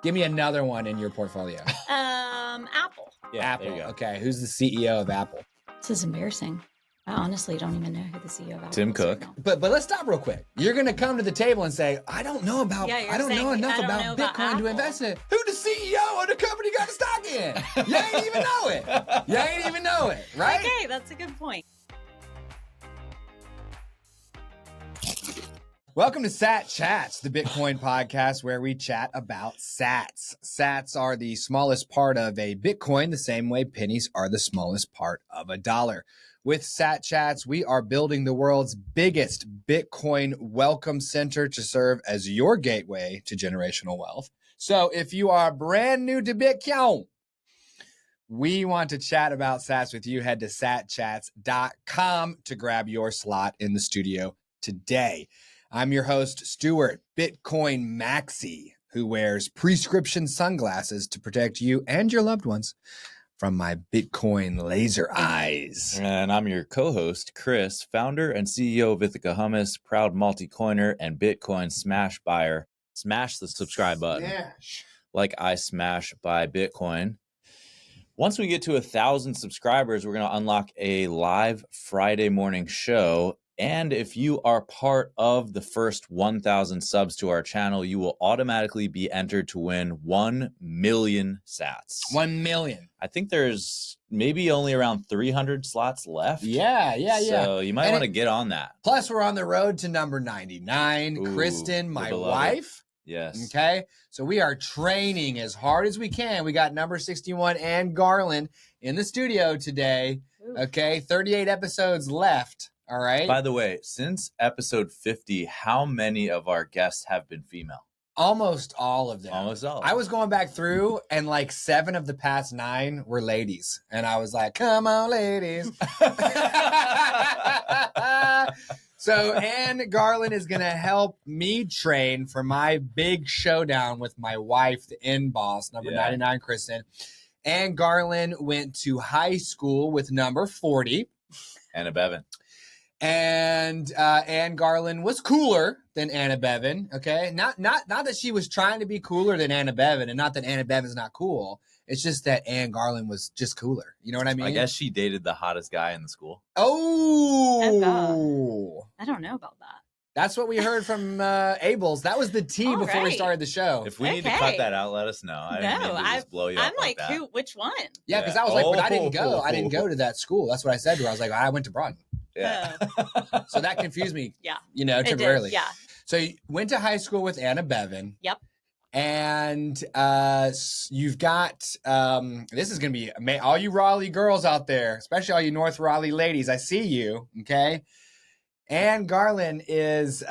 Give me another one in your portfolio. Apple. Yeah, Apple. there you go. Okay, who's the CEO of Apple? This is embarrassing. I honestly don't even know who the CEO of Apple is. Tim Cook. Right now. But let's stop real quick. You're gonna come to the table and say, I don't know enough about Bitcoin to invest in. Who the CEO of the company got the stock in? You ain't even know it. Right? Okay, that's a good point. Welcome to Sat Chats, the Bitcoin podcast where we chat about sats. Sats are the smallest part of a Bitcoin, the same way pennies are the smallest part of a dollar. With Sat Chats, we are building the world's biggest Bitcoin welcome center to serve as your gateway to generational wealth. So if you are brand new to Bitcoin, we want to chat about sats with you. Head to satchats.com to grab your slot in the studio today. I'm your host, Stuart, Bitcoin Maxi, who wears prescription sunglasses to protect you and your loved ones from my Bitcoin laser eyes. And I'm your co-host, Chris, founder and CEO of Ithaca Hummus, proud multi-coiner and Bitcoin smash buyer. Smash the subscribe button. Smash. Like I smash buy Bitcoin. Once we get to 1,000 subscribers, we're going to unlock a live Friday morning show. And if you are part of the first 1,000 subs to our channel, you will automatically be entered to win 1 million sats. 1 million. I think there's maybe only around 300 slots left. Yeah. So you might want to get on that. Plus, we're on the road to number 99. Ooh, Kristen, my beloved. wife. Yes. Okay. So we are training as hard as we can. We got number 61 Anne Garland in the studio today. Ooh. Okay. 38 episodes left. All right. By the way, since episode 50, how many of our guests have been female? Almost all of them. Almost all. I was going back through and like 7 of the past 9 were ladies. And I was like, come on, ladies. So Anne Garland is going to help me train for my big showdown with my wife, the end boss, number 99, Kristen. Anne Garland went to high school with number 40. Anna Bevan. And Anne Garland was cooler than Anna Bevan. Okay, not that she was trying to be cooler than Anna Bevan, and not that Anna Bevan's not cool. It's just that Anne Garland was just cooler. You know what I mean? I guess she dated the hottest guy in the school. Oh, I don't know about that. That's what we heard from Abel's. That was the tea All before we right. started the show. If we need to cut that out, let us know. I didn't mean to just blow you I'm up like, that. who? Which one? Yeah, because I was like, but I didn't go. I didn't go to that school. That's what I said to her. I was like, I went to Broad. Yeah. So that confused me. Yeah. You know, It did, temporarily. yeah. So you went to high school with Anna Bevan. Yep. And you've got this is gonna be all you Raleigh girls out there, especially all you North Raleigh ladies. I see you. Okay. Anne Garland is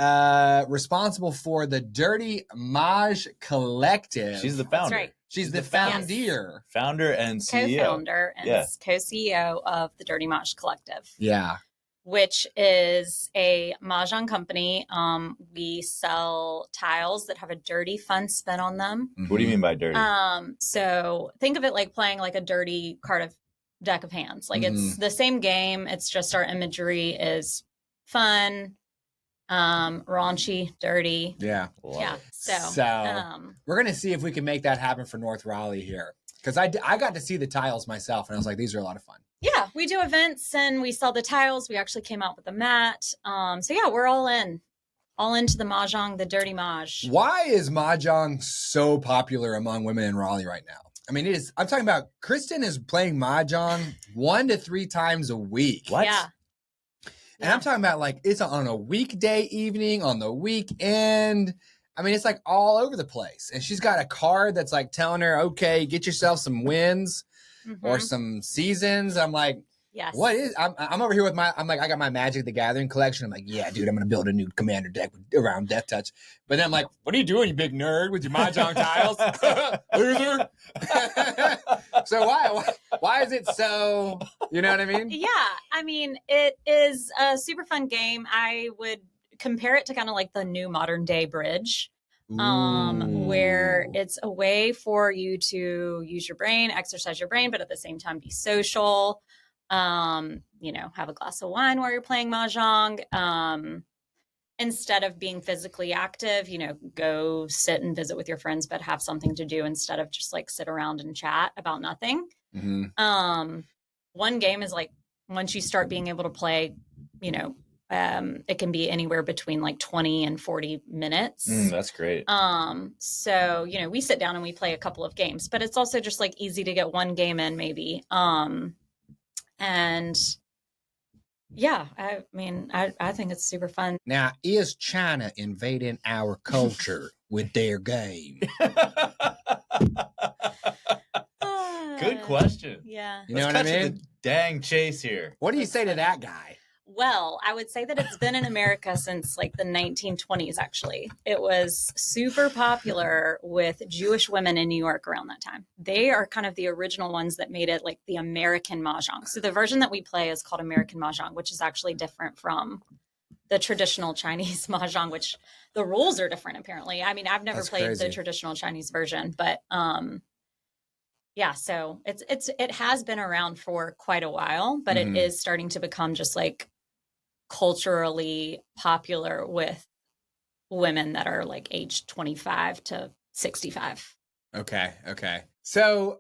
responsible for the Dirty Mahj Collective. She's the founder. That's right. She's the founder. Founder and CEO. Co-founder and co-CEO of the Dirty Mahj Collective. Yeah. Which is a Mahjong company. We sell tiles that have a dirty, fun spin on them. What do you mean by dirty? So think of it like playing like a dirty deck of hands. Like it's the same game. It's just our imagery is fun, raunchy, dirty. Yeah. Yeah. So we're gonna see if we can make that happen for North Raleigh here, because I got to see the tiles myself, and I was like, these are a lot of fun. Yeah, we do events and we sell the tiles. We actually came out with a mat. So yeah, we're all into the Mahjong, the Dirty Mahj. Why is Mahjong so popular among women in Raleigh right now? I mean, I'm talking about Kristen is playing Mahjong 1 to 3 times a week. What? Yeah. And I'm talking about like it's on a weekday evening, on the weekend. I mean, it's like all over the place. And she's got a card that's like telling her, okay, get yourself some wins or some seasons. I'm like, yes. What is? I'm over here with I got my Magic the Gathering collection. I'm like, yeah, dude, I'm gonna build a new commander deck around Death Touch. But then I'm like, what are you doing, you big nerd, with your Mahjong tiles, loser? So why is it so? You know what I mean? Yeah, I mean, it is a super fun game. I would compare it to kind of like the new modern day bridge. Where it's a way for you to use your brain, exercise your brain, but at the same time be social. Have a glass of wine while you're playing Mahjong. instead of being physically active, go sit and visit with your friends, but have something to do instead of just like sit around and chat about nothing. One game is like, once you start being able to play, it can be anywhere between like 20 and 40 minutes. That's great. So, we sit down and we play a couple of games, but it's also just like easy to get one game in maybe. And yeah, I mean, I think it's super fun. Now, is China invading our culture with their game? Good question. Yeah. You know what I mean? The dang chase here. What do you say to that guy? Well, I would say that it's been in America since like the 1920s, actually. It was super popular with Jewish women in New York around that time. They are kind of the original ones that made it like the American Mahjong. So the version that we play is called American Mahjong, which is actually different from the traditional Chinese Mahjong, which the rules are different, apparently. I mean, I've never played the traditional Chinese version, but yeah, so it has been around for quite a while, but it is starting to become just like culturally popular with women that are like aged 25 to 65. Okay. So,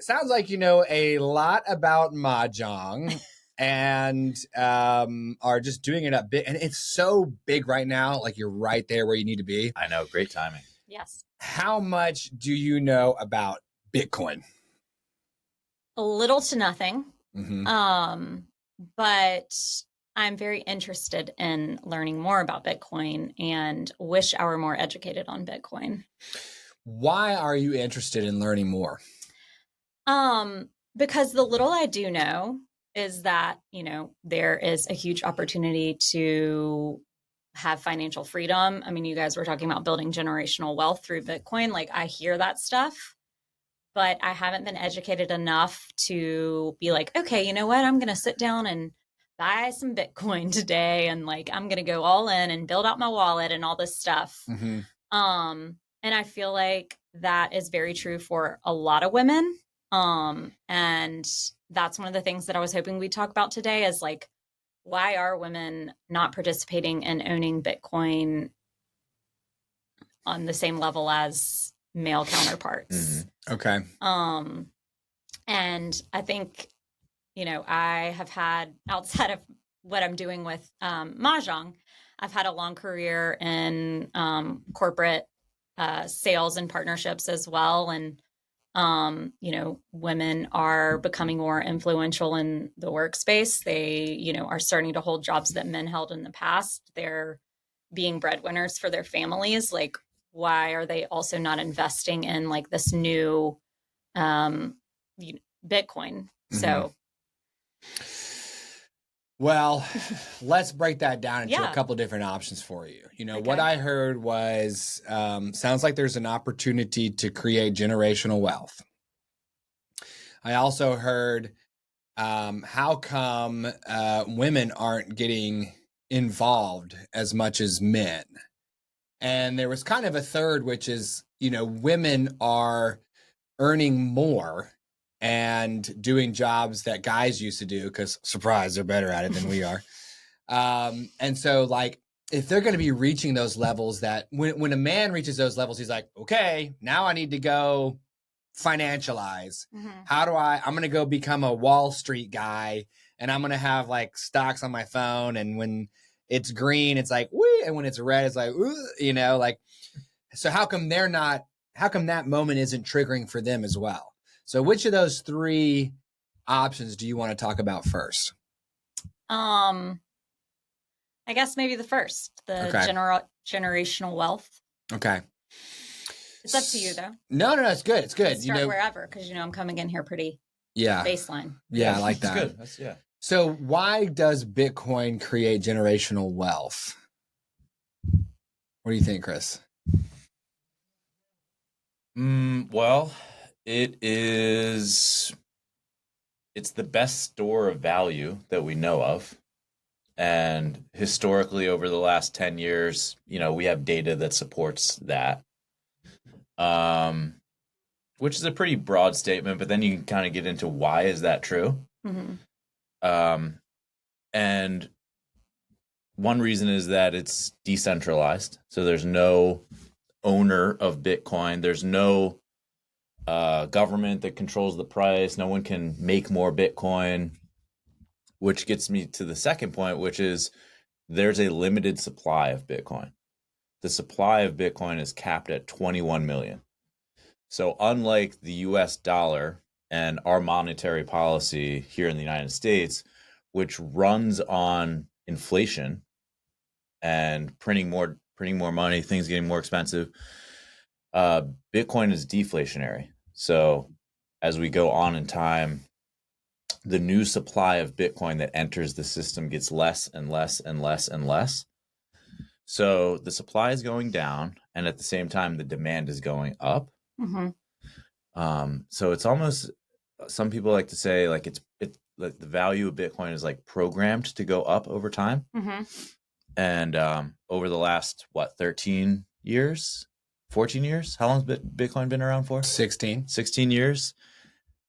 sounds like you know a lot about Mahjong and are just doing it up big. And it's so big right now, like you're right there where you need to be. I know, great timing. Yes. How much do you know about Bitcoin? A little to nothing. But I'm very interested in learning more about Bitcoin and wish I were more educated on Bitcoin. Why are you interested in learning more? Because the little I do know is that, there is a huge opportunity to have financial freedom. I mean, you guys were talking about building generational wealth through Bitcoin. Like, I hear that stuff, but I haven't been educated enough to be like, okay, you know what? I'm going to sit down and buy some Bitcoin today. And like, I'm going to go all in and build out my wallet and all this stuff. And I feel like that is very true for a lot of women. And that's one of the things that I was hoping we'd talk about today is like, why are women not participating in owning Bitcoin on the same level as male counterparts? Okay. And I think, I have had, outside of what I'm doing with Mahjong, I've had a long career in corporate sales and partnerships as well. And, women are becoming more influential in the workspace. They, are starting to hold jobs that men held in the past. They're being breadwinners for their families. Like, why are they also not investing in like this new Bitcoin? So, well, let's break that down into a couple different options for you. What I heard was, sounds like there's an opportunity to create generational wealth. I also heard, how come women aren't getting involved as much as men? And there was kind of a third, which is, women are earning more and doing jobs that guys used to do because, surprise, they're better at it than we are. And so, like, if they're going to be reaching those levels that when a man reaches those levels, he's like, okay, now I need to go financialize. I'm going to go become a Wall Street guy and I'm going to have like stocks on my phone. And when it's green, it's like, woo, and when it's red, it's like, ooh, like, so how come that moment isn't triggering for them as well? So which of those three options do you want to talk about first? I guess maybe the first, the generational wealth. Okay. It's up to you though. No, it's good. It's good. Start wherever, because I'm coming in here pretty baseline. Yeah, I like that. That's good. So why does Bitcoin create generational wealth? What do you think, Chris? Well, it's the best store of value that we know of. And historically, over the last 10 years, we have data that supports that. Which is a pretty broad statement, but then you can kind of get into why is that true? And one reason is that it's decentralized. So there's no owner of Bitcoin. There's no government that controls the price. No one can make more Bitcoin, which gets me to the second point, which is there's a limited supply of Bitcoin. The supply of Bitcoin is capped at 21 million. So unlike the US dollar and our monetary policy here in the United States, which runs on inflation and printing more money, things getting more expensive, Bitcoin is deflationary. So as we go on in time, the new supply of Bitcoin that enters the system gets less and less and less and less. So the supply is going down, and at the same time, the demand is going up. So it's almost, some people like to say like it's like the value of Bitcoin is like programmed to go up over time. And over the last 13 years, 14 years, how long has Bitcoin been around for? 16 years.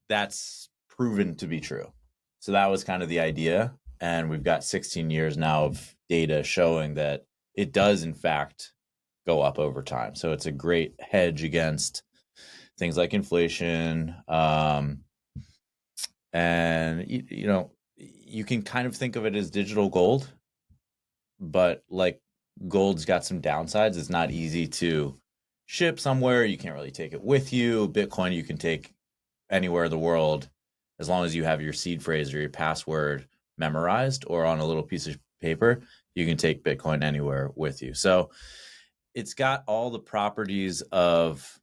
That's proven to be true. So that was kind of the idea, and we've got 16 years now of data showing that it does in fact go up over time. So it's a great hedge against things like inflation. And you know, you can kind of think of it as digital gold, but like gold's got some downsides. It's not easy to ship somewhere. You can't really take it with you. Bitcoin you can take anywhere in the world as long as you have your seed phrase or your password memorized or on a little piece of paper. You can take Bitcoin anywhere with you. So it's got all the properties of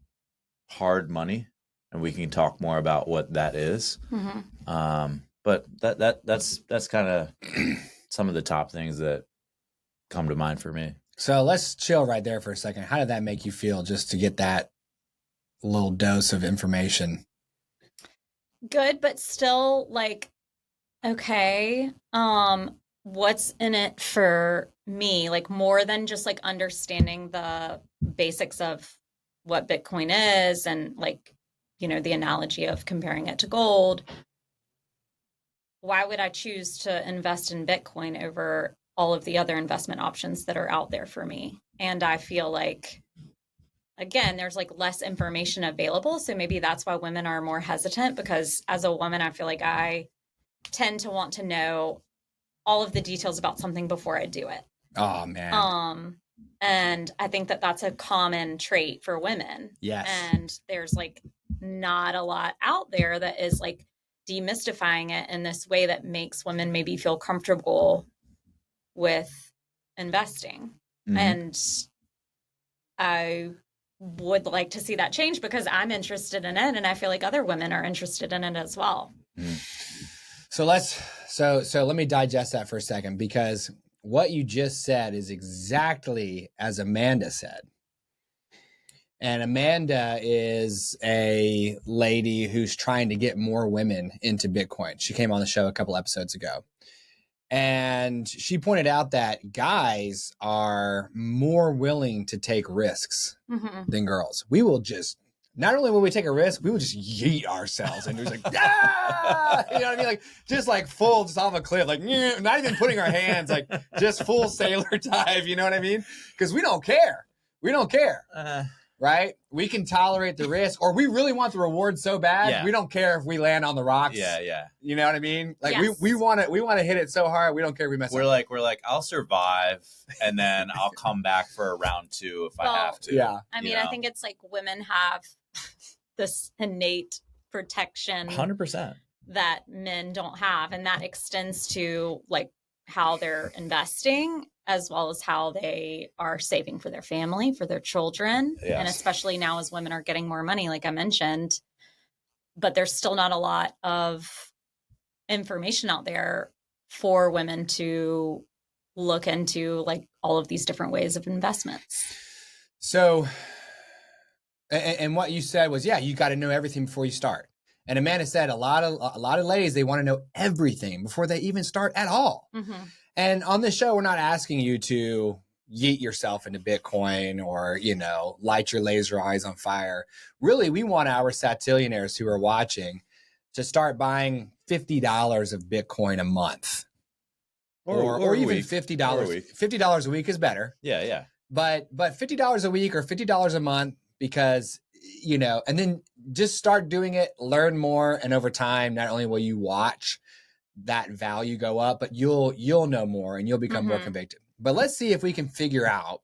hard money, and we can talk more about what that is. But that's kind of some of the top things that come to mind for me. So let's chill right there for a second. How did that make you feel just to get that little dose of information? Good, but still like, okay, what's in it for me? Like more than just like understanding the basics of what Bitcoin is and like, you know, the analogy of comparing it to gold. Why would I choose to invest in Bitcoin over all of the other investment options that are out there for me? And I feel like, again, there's like less information available. So maybe that's why women are more hesitant, because as a woman, I feel like I tend to want to know all of the details about something before I do it. Oh, man. And I think that that's a common trait for women. Yes. And there's like not a lot out there that is like demystifying it in this way that makes women maybe feel comfortable with investing. And I would like to see that change because I'm interested in it, and I feel like other women are interested in it as well. So let me digest that for a second, because what you just said is exactly as Amanda said. And Amanda is a lady who's trying to get more women into Bitcoin. She came on the show a couple episodes ago. And she pointed out that guys are more willing to take risks than girls. We will just, not only will we take a risk, we will just yeet ourselves and just like, ah! You know what I mean? Like, just like full, just off a cliff, like, not even putting our hands, like just full sailor dive, you know what I mean? Because we don't care. We don't care. Right? We can tolerate the risk, or we really want the reward so bad. Yeah. We don't care if we land on the rocks. Yeah. You know what I mean? Like we want to hit it so hard. We don't care if we mess up. We're like, I'll survive and then I'll come back for round 2 if I have to. Yeah. I mean, I think it's like women have this innate protection 100% that men don't have. And that extends to like how they're investing, as well as how they are saving for their family, for their children. Yes. And especially now as women are getting more money, like I mentioned, but there's still not a lot of information out there for women to look into, like all of these different ways of investments. So, and what you said was, yeah, you got to know everything before you start. And Amanda said a lot of ladies, they want to know everything before they even start at all. And on this show, we're not asking you to yeet yourself into Bitcoin or, you know, light your laser eyes on fire. Really, we want our satillionaires who are watching to start buying $50 of Bitcoin a month. or a even week. $50. Or a week. $50 a week is better. Yeah. But $50 a week or $50 a month, because, you know, and then just start doing it, learn more. And over time, not only will you watch that value go up, but you'll know more and you'll become more convicted. But let's see if we can figure out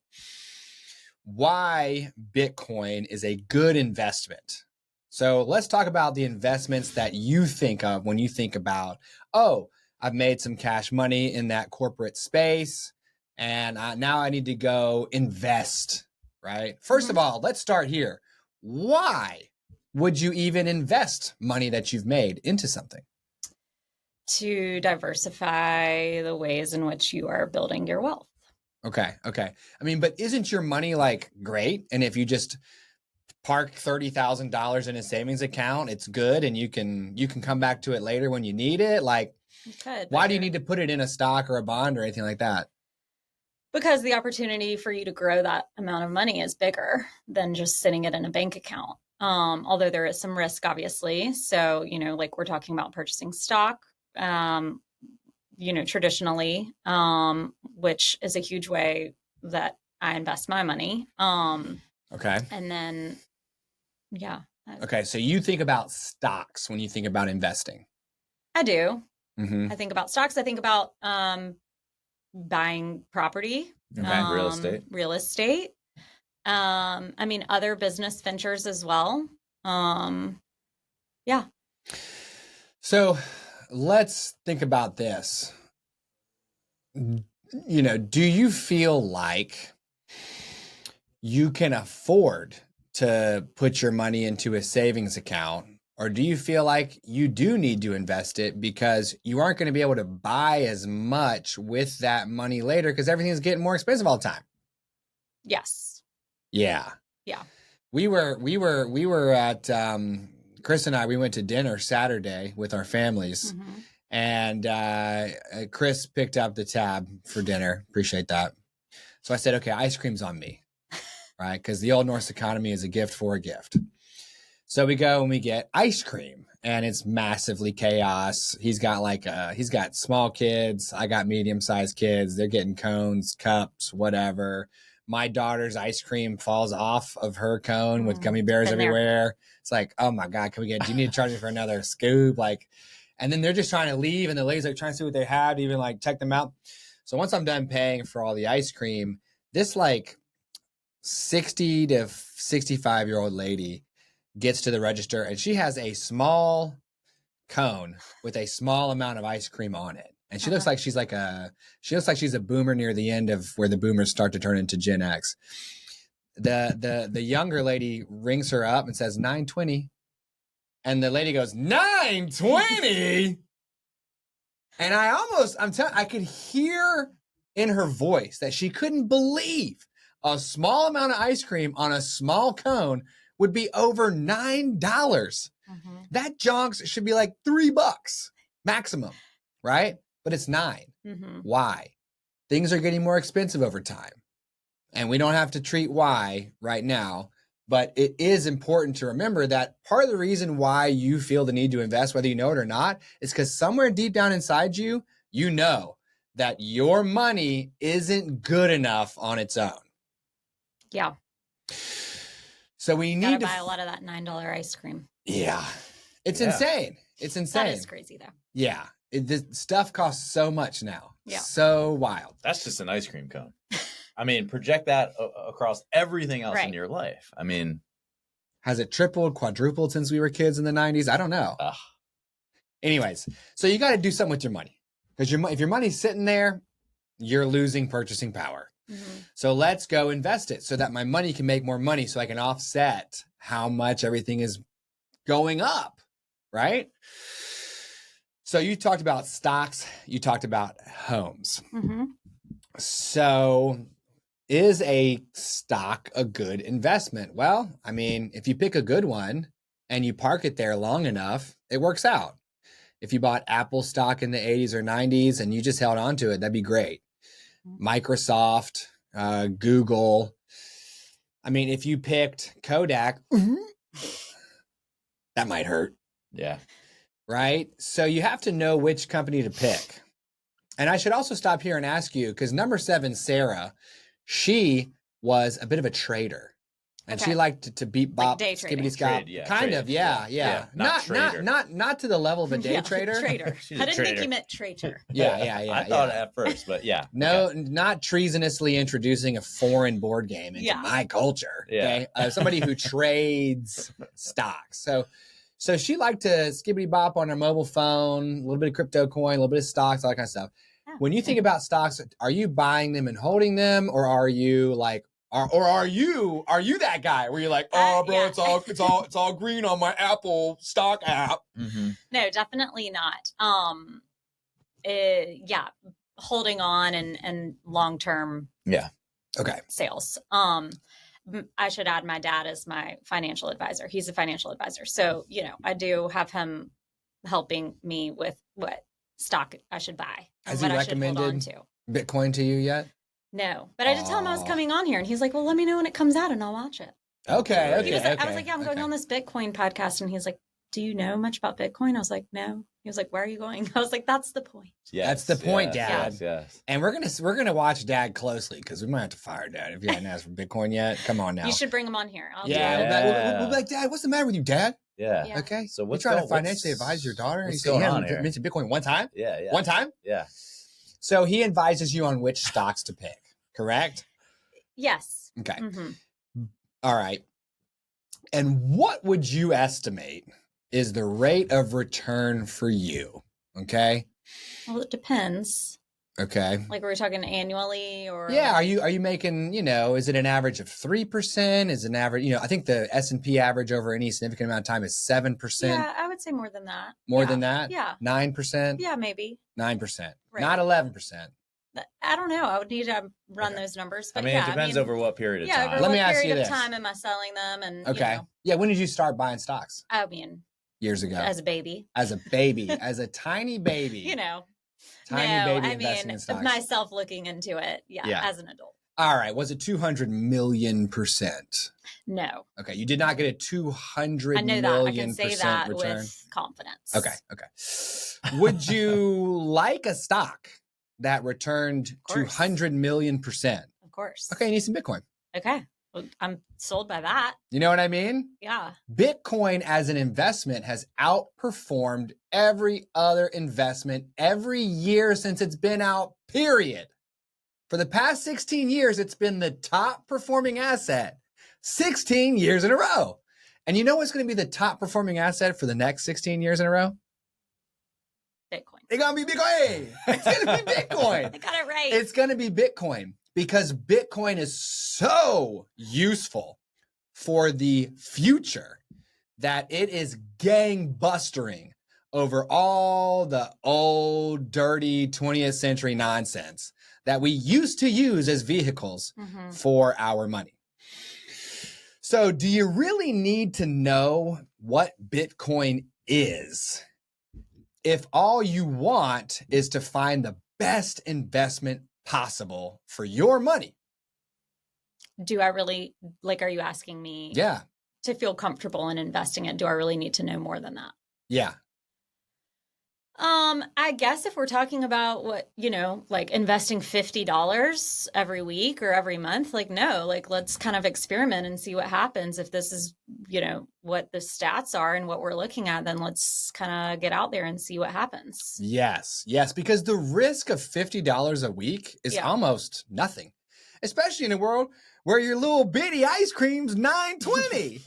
why Bitcoin is a good investment. So let's talk about the investments that you think of when you think about, oh, I've made some cash money in that corporate space, and now I need to go invest, right? First of all, let's start here. Why would you even invest money that you've made into something? To diversify the ways in which you are building your wealth. Okay. I mean, but isn't your money like great? And if you just park $30,000 in a savings account, it's good, and you can come back to it later when you need it. Like, why do you need to put it in a stock or a bond or anything like that? Because the opportunity for you to grow that amount of money is bigger than just sitting it in a bank account. Although there is some risk, obviously. So, you know, like we're talking about purchasing stock, you know, traditionally, which is a huge way that I invest my money. Okay. And then, yeah. Okay. So you think about stocks when you think about investing. I do. Mm-hmm. I think about stocks. I think about buying property. Okay. Real estate. I mean, other business ventures as well. Yeah. So let's think about this. You know, do you feel like you can afford to put your money into a savings account, or do you feel like you do need to invest it because you aren't going to be able to buy as much with that money later because everything's getting more expensive all the time? Yes. Yeah. Yeah. We were at Chris and I, we went to dinner Saturday with our families, and Chris picked up the tab for dinner. Appreciate that. So I said, okay, ice cream's on me, right? Because the Old Norse economy is a gift for a gift. So we go and we get ice cream, and it's massively chaos. He's got small kids. I got medium-sized kids. They're getting cones, cups, whatever. My daughter's ice cream falls off of her cone with gummy bears everywhere. It's like, oh my God, do you need to charge me for another scoop? Like, and then they're just trying to leave, and the lady's like trying to see what they have to even like check them out. So once I'm done paying for all the ice cream, this like 60 to 65-year-old lady gets to the register, and she has a small cone with a small amount of ice cream on it. And she looks like she's a boomer near the end of where the boomers start to turn into Gen X. The younger lady rings her up and says $9.20. And the lady goes, $9.20? And I could hear in her voice that she couldn't believe a small amount of ice cream on a small cone would be over $9. That jonks should be like $3 maximum, right? But it's $9. Why? Things are getting more expensive over time. And we don't have to treat why right now, but it is important to remember that part of the reason why you feel the need to invest, whether you know it or not, is because somewhere deep down inside you, you know that your money isn't good enough on its own. Yeah. So we need to buy a lot of that $9 ice cream. Yeah. It's insane. It's insane. That is crazy though. Yeah. The stuff costs so much now. Yeah. So wild. That's just an ice cream cone. I mean, project that across everything else in your life. I mean, has it tripled, quadrupled since we were kids in the 90s? I don't know. Anyways, so you got to do something with your money, because if your money's sitting there, you're losing purchasing power. So let's go invest it so that my money can make more money, so I can offset how much everything is going up, right? So you talked about stocks, you talked about homes. So is a stock a good investment? Well, I mean, if you pick a good one and you park it there long enough, it works out. If you bought Apple stock in the 80s or 90s and you just held on to it, that'd be great. Microsoft, Google. I mean, if you picked Kodak, that might hurt. Yeah. Right? So you have to know which company to pick. And I should also stop here and ask you, because number 7, Sarah, she was a bit of a trader. And she liked to beat bop, day trading. skibbity scop. Kind of, yeah. Not to the level of a day trader. Trader. I didn't think you meant traitor. Yeah. I thought at first, but yeah. No, not treasonously introducing a foreign board game into my culture. Okay, somebody who trades stocks. So she liked to skibbity bop on her mobile phone, a little bit of crypto coin, a little bit of stocks, all that kind of stuff. Yeah. When you think about stocks, are you buying them and holding them, or are you like, are you that guy where you're like, oh, bro, it's all green on my Apple stock app? Mm-hmm. No, definitely not. Holding on and long term. Yeah. Okay. Sales. I should add my dad as my financial advisor. He's a financial advisor. So, I do have him helping me with what stock I should buy. Has he recommended Bitcoin to you yet? No, but I did tell him I was coming on here and he's like, well, let me know when it comes out and I'll watch it. Okay. I was like, yeah, I'm going on this Bitcoin podcast. And he's like, do you know much about Bitcoin? I was like, no. He was like, where are you going? I was like, that's the point. Yes, that's the point, Dad. Yes. And we're gonna watch Dad closely because we might have to fire Dad if you hadn't asked for Bitcoin yet. Come on now. You should bring him on here. We'll be like, Dad, what's the matter with you, Dad? Yeah. Okay. So we're trying to financially advise your daughter. What's going on here? Mentioned Bitcoin one time. Yeah. One time. Yeah. So he advises you on which stocks to pick. Correct? Yes. Okay. Mm-hmm. All right. And what would you estimate is the rate of return for you? Okay. Well, it depends. Okay. Like, are we talking annually or? Yeah. Are you making, is it an average of 3%? Is it an average, I think the S&P average over any significant amount of time is 7%. Yeah, I would say more than that. More than that? Yeah. 9%? Yeah, maybe. 9%. Right. Not 11%. I don't know. I would need to run those numbers. But it depends over what period of time. Over Let me what ask you period this. of time am I selling them? And okay. Yeah. When did you start buying stocks? I mean, years ago. As a baby. As a tiny baby. Tiny baby investing in stocks. Myself looking into it. Yeah. As an adult. All right. Was it 200 million%? No. Okay. You did not get a 200 I know million that. I can say that return? with confidence. Okay. Would you like a stock that returned 200 million%? Of course. Okay. You need some Bitcoin. Okay. Well, I'm sold by that. You know what I mean? Yeah. Bitcoin as an investment has outperformed every other investment every year since it's been out, period. For the past 16 years, it's been the top performing asset 16 years in a row. And you know what's going to be the top performing asset for the next 16 years in a row? Bitcoin. It's going to be Bitcoin. It's going to be Bitcoin. I got it right. It's going to be Bitcoin because Bitcoin is so useful for the future that it is gangbustering over all the old, dirty 20th century nonsense that we used to use as vehicles for our money. So do you really need to know what Bitcoin is if all you want is to find the best investment possible for your money? Do I really, are you asking me to feel comfortable in investing it? Do I really need to know more than that? Yeah. I guess if we're talking about what, investing $50 every week or every month, no, let's kind of experiment and see what happens. If this is, what the stats are and what we're looking at, then let's kind of get out there and see what happens. Yes, because the risk of $50 a week is almost nothing, especially in a world where your little bitty ice cream's $9.20.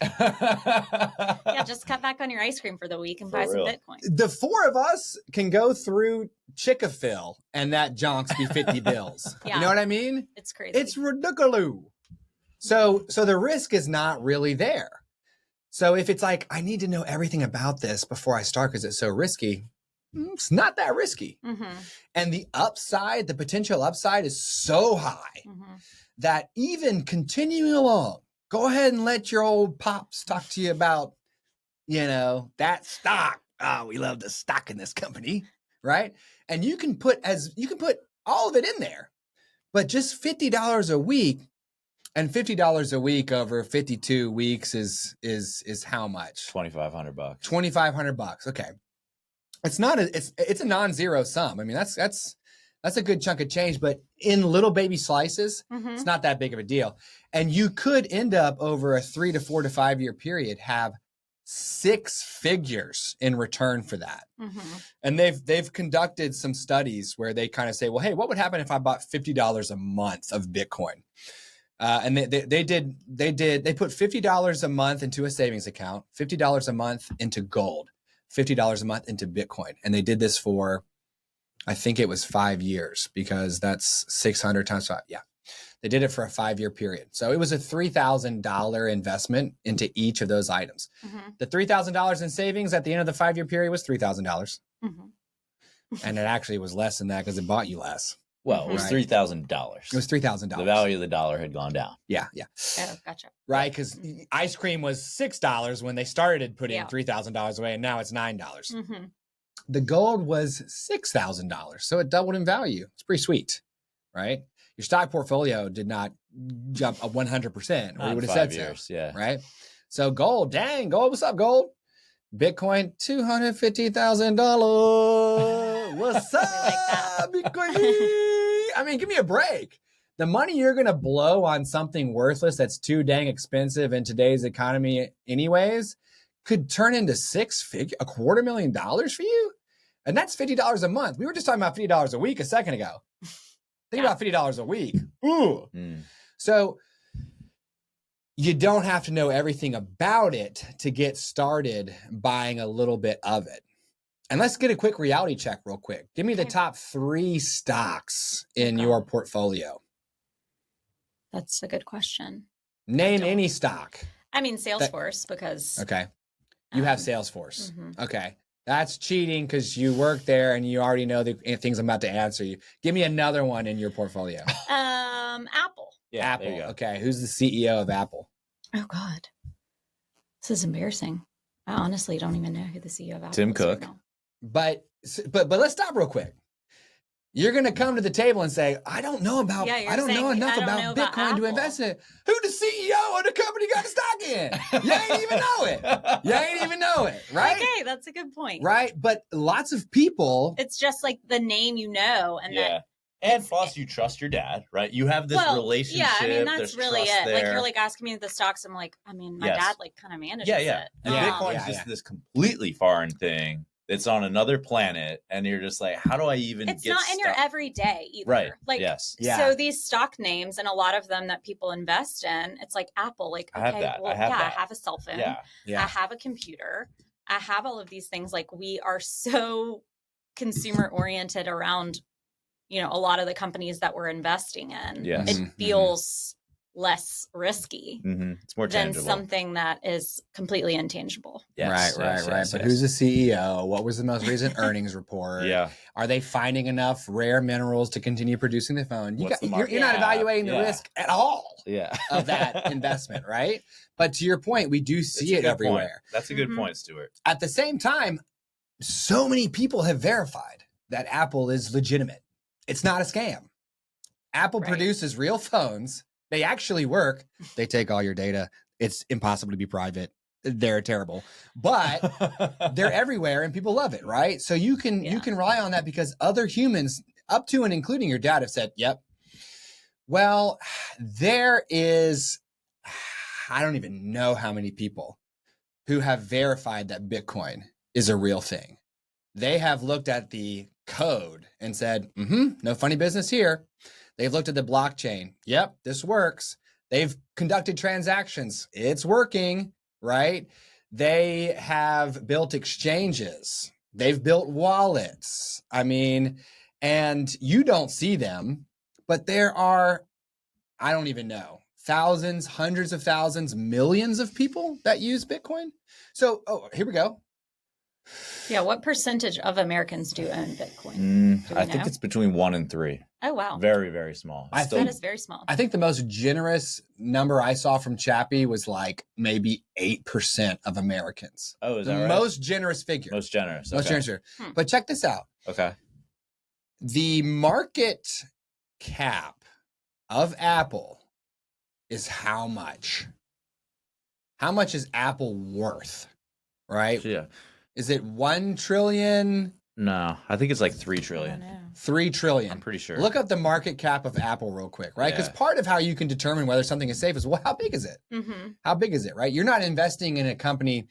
Yeah, just cut back on your ice cream for the week and buy some Bitcoin. The four of us can go through Chick-fil and that jonks be 50 bills. You know what I mean? It's crazy. It's ridiculous. So the risk is not really there. So if it's I need to know everything about this before I start because it's so risky, it's not that risky. And the upside, the potential upside is so high that even continuing along, go ahead and let your old pops talk to you about, that stock. Oh, we love the stock in this company, right? And you can put all of it in there, but just $50 a week, and $50 a week over 52 weeks is how much? $2,500. $2,500. Okay. It's not it's a non-zero sum. I mean, that's That's a good chunk of change, but in little baby slices, it's not that big of a deal. And you could end up over a 3 to 4 to 5 year period have 6 figures in return for that. And they've conducted some studies where they kind of say, well, hey, what would happen if I bought $50 a month of Bitcoin? And they put $50 a month into a savings account, $50 a month into gold, $50 a month into Bitcoin. And they did this for, I think it was 5 years, because that's 600 times 5. Yeah. They did it for a 5-year period. So it was a $3,000 investment into each of those items. The $3,000 in savings at the end of the 5-year period was $3,000. And it actually was less than that because it bought you less. Well, it was $3,000. It was $3,000. The value of the dollar had gone down. Yeah. Oh, gotcha. Right, because ice cream was $6 when they started putting $3,000 away, and now it's $9. The gold was $6,000, so it doubled in value. It's pretty sweet, right? Your stock portfolio did not jump up 100%, or you would have said 5 years, so. yeah. Right? So gold, dang, gold, what's up, gold? Bitcoin, $250,000. What's up, Bitcoin? I mean, give me a break. The money you're going to blow on something worthless that's too dang expensive in today's economy anyways could turn into $250,000 for you. And that's $50 a month. We were just talking about $50 a week a second ago. Think about $50 a week. Ooh. So you don't have to know everything about it to get started buying a little bit of it. And let's get a quick reality check real quick. Give me the top 3 stocks in your portfolio. That's a good question. Name any stock. I mean, Salesforce, because... Okay. You have Salesforce. Okay. That's cheating because you work there and you already know the things I'm about to answer you. Give me another one in your portfolio. Apple. Yeah, Apple. Okay. Who's the CEO of Apple? Oh, God. This is embarrassing. I honestly don't even know who the CEO of Apple Tim is Cook. right now. But let's stop real quick. You're going to come to the table and say, I don't know enough about Bitcoin to invest in it. Who the CEO of the company got the stock in? You ain't even know it. Right? Okay, that's a good point. Right? But lots of people. It's just like the name and that. And plus, you trust your dad, right? You have this relationship. Yeah, I mean, that's really it. There. Like, you're like asking me the stocks. I'm like, I mean, my dad like kind of manages it. And Bitcoin's just this completely foreign thing. It's on another planet, and you're just like, how do I even it's not in your everyday either. Right. Like, so these stock names and a lot of them that people invest in, it's like Apple. Like, okay, I have a cell phone. I have a computer. I have all of these things. Like, we are so consumer oriented around, a lot of the companies that we're investing in. It feels less risky it's more tangible than something that is completely intangible. Right. But who's the CEO? What was the most recent earnings report? Are they finding enough rare minerals to continue producing the phone? You're not evaluating the risk at all of that investment, right? But to your point, we do see it everywhere. That's a good point, Stuart. At the same time, so many people have verified that Apple is legitimate. It's not a scam. Apple produces real phones. They actually work. They take all your data. It's impossible to be private. They're terrible, but they're everywhere and people love it, right? So you can rely on that because other humans, up to and including your dad, have said, yep. Well, there is, I don't even know how many people who have verified that Bitcoin is a real thing. They have looked at the code and said, no funny business here. They've looked at the blockchain. Yep, this works. They've conducted transactions. It's working, right? They have built exchanges. They've built wallets. I mean, and you don't see them, but there are, I don't even know, thousands, hundreds of thousands, millions of people that use Bitcoin. So, here we go. Yeah, what percentage of Americans do own Bitcoin? I think it's between 1 and 3. Oh, wow. Very, very small. That is very small. I think the most generous number I saw from Chappie was like maybe 8% of Americans. Oh, is that right? Most generous figure. Most generous. Most generous figure. But check this out. Okay. The market cap of Apple is how much? How much is Apple worth? Right? Yeah. Is it 1 trillion? No, I think it's like 3 I don't trillion. know. 3 trillion. I'm pretty sure. Look up the market cap of Apple real quick, right? Because Yeah. part of how you can determine whether something is safe is, well, how big is it? Mm-hmm. How big is it, right? You're not investing in a company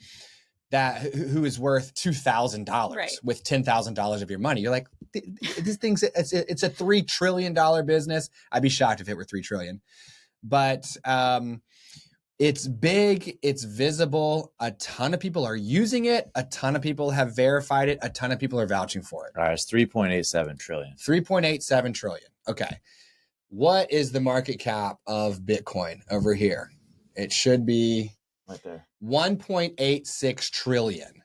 who is worth $2,000 Right. with $10,000 of your money. You're like, this thing's it's a $3 trillion business. I'd be shocked if it were 3 trillion. But it's big, it's visible. A ton of people are using it. A ton of people have verified it. A ton of people are vouching for it. All right, it's 3.87 trillion. 3.87 trillion. Okay. What is the market cap of Bitcoin over here? It should be Right there. 1.86 trillion.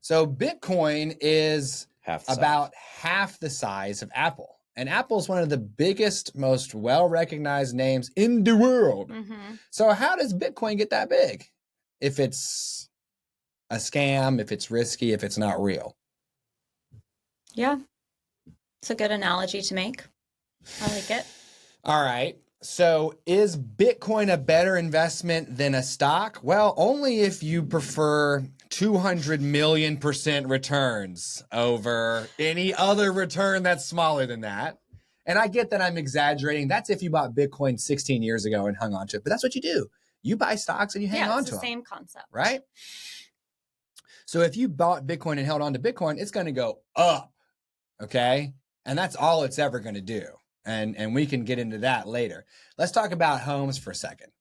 So Bitcoin is Half the about size. half the size of Apple. And Apple is one of the biggest, most well-recognized names in the world. Mm-hmm. So how does Bitcoin get that big? If it's a scam, if it's risky, if it's not real. Yeah. It's a good analogy to make. I like it. All right. So is Bitcoin a better investment than a stock? Well, only if you prefer 200 million% returns over any other return that's smaller than that. And I get that I'm exaggerating. That's if you bought Bitcoin 16 years ago and hung on to it. But that's what you do. You buy stocks and you hang on it's to the them. same concept. Right? So if you bought Bitcoin and held on to Bitcoin, it's going to go up. Okay? And that's all it's ever going to do. And we can get into that later. Let's talk about homes for a second.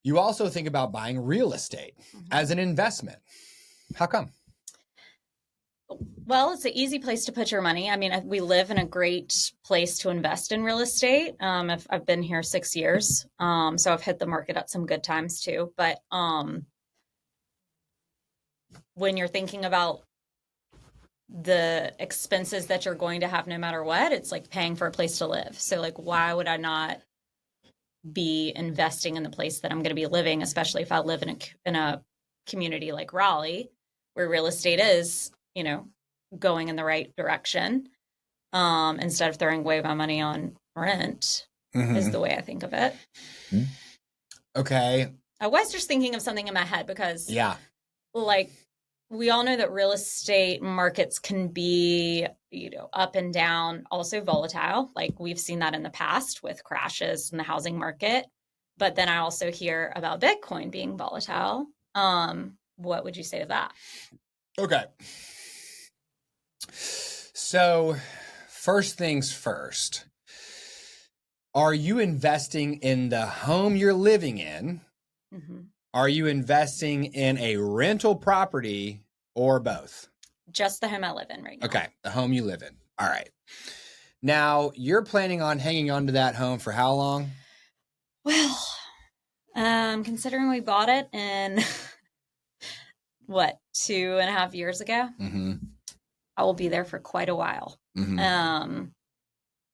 You also think about buying real estate as an investment. How come? Well, it's an easy place to put your money. I mean, we live in a great place to invest in real estate. I've been here 6 years, so I've hit the market at some good times too. But when you're thinking about the expenses that you're going to have no matter what, it's like paying for a place to live. So like, why would I not be investing in the place that I'm going to be living, especially if I live in a community like Raleigh, where real estate is, going in the right direction, instead of throwing away my money on rent, is the way I think of it. Okay. I was just thinking of something in my head because, like, we all know that real estate markets can be, up and down, also volatile. Like we've seen that in the past with crashes in the housing market. But then I also hear about Bitcoin being volatile. What would you say to that? Okay. So first things first, are you investing in the home you're living in? Mm-hmm. Are you investing in a rental property or both? Just the home I live in right now. Okay, the home you live in. All right. Now, you're planning on hanging on to that home for how long? Well, considering we bought it in, 2.5 years ago? Mm-hmm. I will be there for quite a while. Mm-hmm.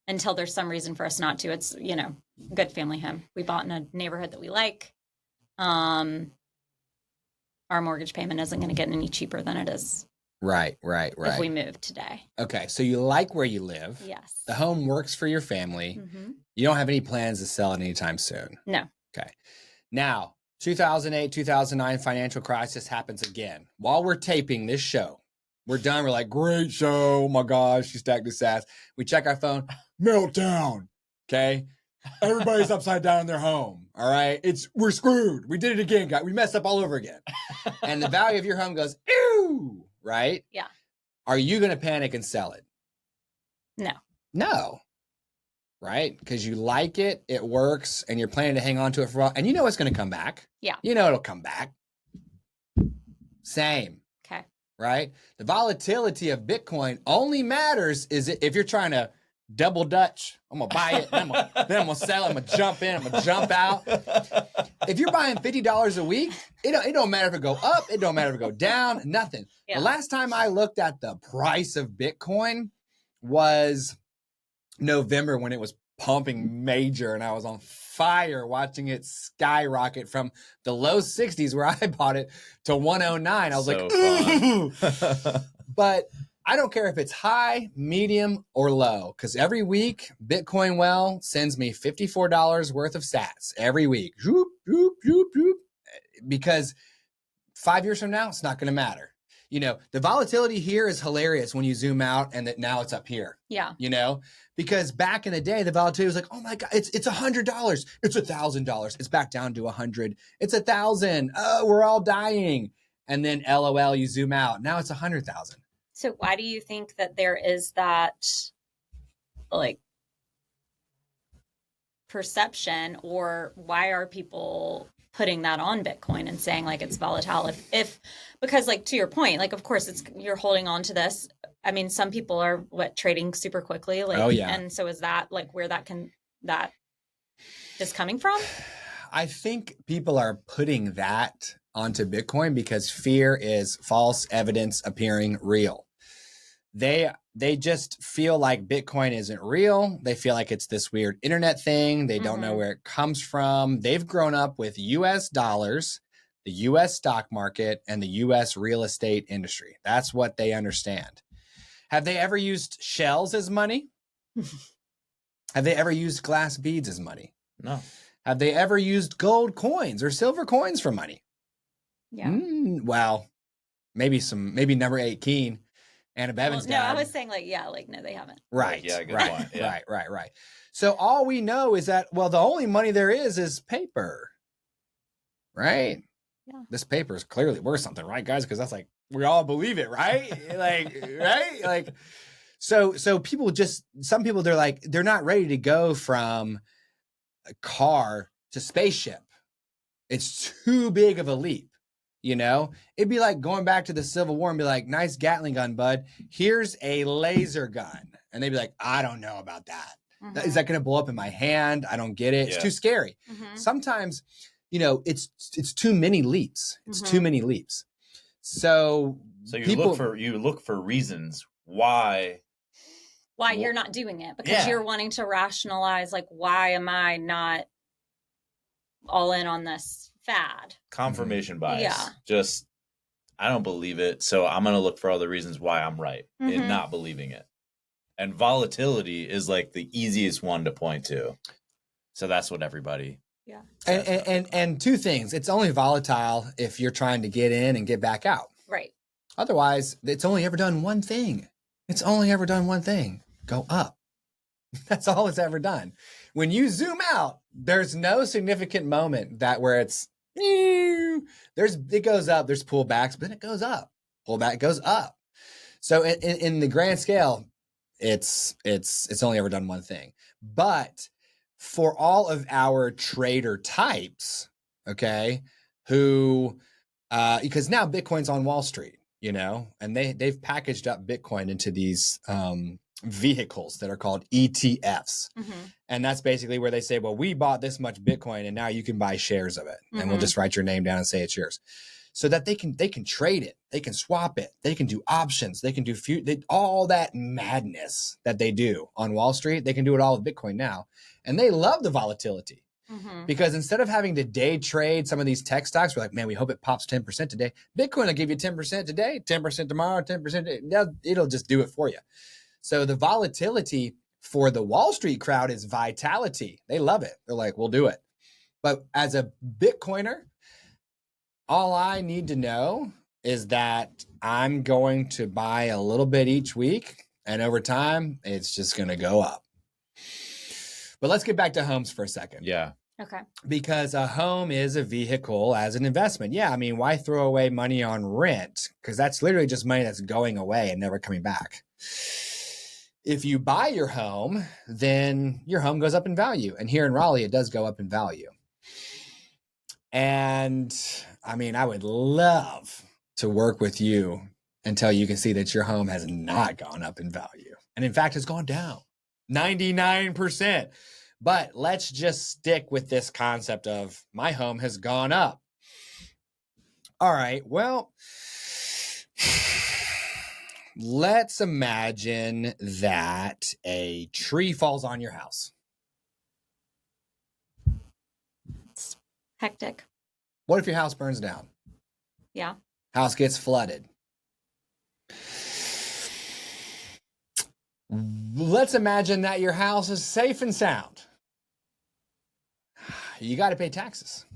Until there's some reason for us not to. It's, good family home. We bought in a neighborhood that we like. Our mortgage payment isn't going to get any cheaper than it is. Right. If we move today. Okay, so you like where you live. Yes. The home works for your family. Mm-hmm. You don't have any plans to sell it anytime soon. No. Okay. Now, 2008, 2009 financial crisis happens again. While we're taping this show, we're done. We're like, great show. Oh my gosh, she stacked this ass. We check our phone. Meltdown. Okay. Everybody's upside down in their home. All right. We're screwed. We did it again, guys. We messed up all over again. And the value of your home goes, ew. Right? Yeah. Are you going to panic and sell it? No. Right? Because you like it, it works, and you're planning to hang on to it for a while. And you know it's going to come back. Yeah. You know it'll come back. Same. Okay. Right? The volatility of Bitcoin only matters if you're trying to double Dutch. I'm going to buy it, then I'm going to sell it, I'm going to jump in, I'm going to jump out. If you're buying $50 a week, it don't matter if it go up, it don't matter if it go down, nothing. Yeah. The last time I looked at the price of Bitcoin was November when it was pumping major and I was on fire watching it skyrocket from the low 60s where I bought it to 109. I was So but I don't care if it's high, medium, or low, because every week Bitcoin Well sends me $54 worth of sats every week. Zoop, zoop, zoop, zoop. Because 5 years from now, it's not going to matter. The volatility here is hilarious when you zoom out and that now it's up here. Yeah. Because back in the day, the volatility was like, oh my God, it's $100. It's $1,000. It's back down to 100. It's 1,000. Oh, we're all dying. And then LOL, you zoom out. Now it's 100,000. So why do you think that there is that like perception, or why are people putting that on Bitcoin and saying like it's volatile if because like to your point, like of course you're holding on to this. I mean, some people are trading super quickly, like, oh yeah. And so is that like where that is coming from? I think people are putting that onto Bitcoin because fear is false evidence appearing real. They just feel like Bitcoin isn't real. They feel like it's this weird internet thing. They don't know where it comes from. They've grown up with US dollars, the US stock market, and the US real estate industry. That's what they understand. Have they ever used shells as money? Have they ever used glass beads as money? No. Have they ever used gold coins or silver coins for money? Yeah. Well, maybe number 8 Keen. Anna Bevan's dad. No, I was saying no, they haven't. Right. Yeah, good right, point. Yeah. Right. So all we know is that, well, the only money there is paper. Right? Yeah. This paper is clearly worth something, right, guys? Because that's like, we all believe it, right? Right? So people some people, they're not ready to go from a car to spaceship. It's too big of a leap. It'd be like going back to the Civil War and be like, nice Gatling gun, bud. Here's a laser gun. And they'd be like, I don't know about that. Mm-hmm. Is that going to blow up in my hand? I don't get it. Yeah. It's too scary. Mm-hmm. Sometimes, it's too many leaps. It's too many leaps. So you look for reasons why you're not doing it, because you're wanting to rationalize, like, why am I not all in on this fad? Confirmation bias. Yeah. Just, I don't believe it, so I'm going to look for other reasons why I'm right in not believing it. And volatility is like the easiest one to point to. So that's what everybody. Yeah. And two things. It's only volatile if you're trying to get in and get back out. Right. Otherwise, it's only ever done one thing. Go up. That's all it's ever done. When you zoom out, there's no significant moment where it's it goes up, there's pullbacks, but then it goes up. Pullback goes up. So in the grand scale, it's only ever done one thing. But for all of our trader types, okay, who because now Bitcoin's on Wall Street, and they've packaged up Bitcoin into these vehicles that are called ETFs. And that's basically where they say, well, we bought this much Bitcoin and now you can buy shares of it. And we'll just write your name down and say it's yours. So that they can trade it, they can swap it, they can do options, they can do all that madness that they do on Wall Street. They can do it all with Bitcoin now. And they love the volatility. Because instead of having to day trade some of these tech stocks, we're like, man, we hope it pops 10% today. Bitcoin will give you 10% today, 10% tomorrow, 10%. It'll just do it for you. So the volatility for the Wall Street crowd is vitality. They love it. They're like, we'll do it. But as a Bitcoiner, all I need to know is that I'm going to buy a little bit each week, and over time, it's just going to go up. But let's get back to homes for a second. Yeah. Okay. Because a home is a vehicle as an investment. Yeah, I mean, why throw away money on rent? Because that's literally just money that's going away and never coming back. If you buy your home, then your home goes up in value. And here in Raleigh, it does go up in value. And I mean, I would love to work with you until you can see that your home has not gone up in value. And in fact, it's gone down 99%. But let's just stick with this concept of my home has gone up. All right, well, let's imagine that a tree falls on your house. It's hectic. What if your house burns down? Yeah. House gets flooded. Let's imagine that your house is safe and sound. You got to pay taxes.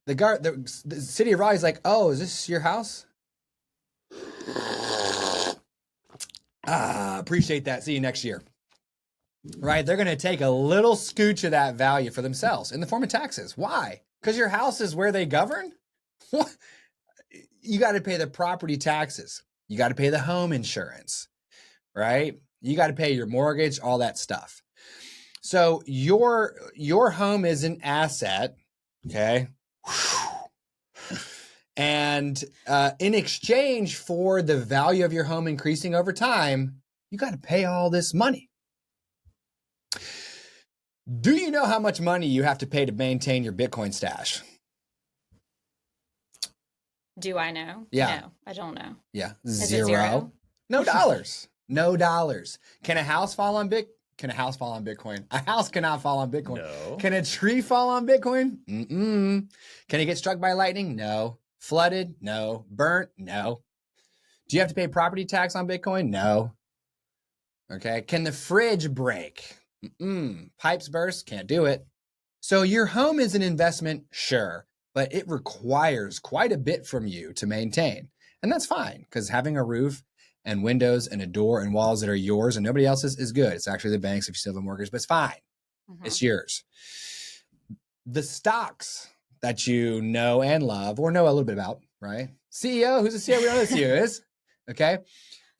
The city of Raleigh's like, oh, is this your house? Appreciate that. See you next year. Right? They're going to take a little scooch of that value for themselves in the form of taxes. Why? Because your house is where they govern? What? You got to pay the property taxes. You got to pay the home insurance, right? You got to pay your mortgage, all that stuff. So your home is an asset, okay? And in exchange for the value of your home increasing over time, you got to pay all this money. Do you know how much money you have to pay to maintain your Bitcoin stash? Do I know? Yeah. No, I don't know. Yeah. Is it Zero. zero? No dollars. No dollars. Can a house fall on Can a house fall on Bitcoin? A house cannot fall on Bitcoin. No. Can a tree fall on Bitcoin? Mm-mm. Can it get struck by lightning? No. Flooded? No. Burnt? No. Do you have to pay property tax on Bitcoin? No. Okay. Can the fridge break? Mm-mm. Pipes burst? Can't do it. So your home is an investment, sure, but it requires quite a bit from you to maintain. And that's fine, because having a roof and windows and a door and walls that are yours and nobody else's is good. It's actually the bank's if you still have a mortgage, but it's fine. Mhm. It's yours. The stocks that you know and love or know a little bit about, right? CEO, who's the CEO? We know who the CEO is. Okay.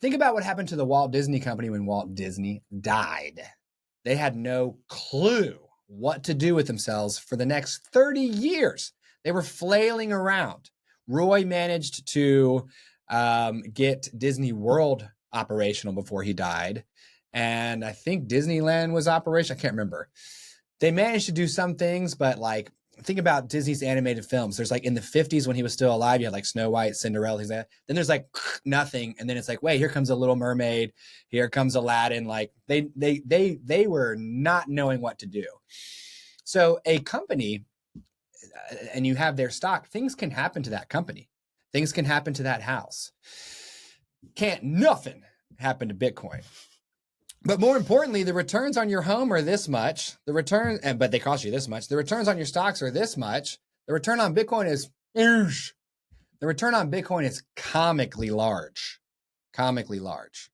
Think about what happened to the Walt Disney Company when Walt Disney died. They had no clue what to do with themselves for the next 30 years. They were flailing around. Roy managed to get Disney World operational before he died. And I think Disneyland was operational. I can't remember. They managed to do some things, but like, think about Disney's animated films. There's like in the 50s when he was still alive, you had like Snow White, Cinderella, things like that. Then there's like nothing. And then it's like, wait, here comes a Little Mermaid. Here comes Aladdin. Like they were not knowing what to do. So a company, and you have their stock, things can happen to that company. Things can happen to that house. Can't nothing happen to Bitcoin. But more importantly, the returns on your home are this much. But they cost you this much. The returns on your stocks are this much. The return on Bitcoin is huge. The return on Bitcoin is comically large. Comically large.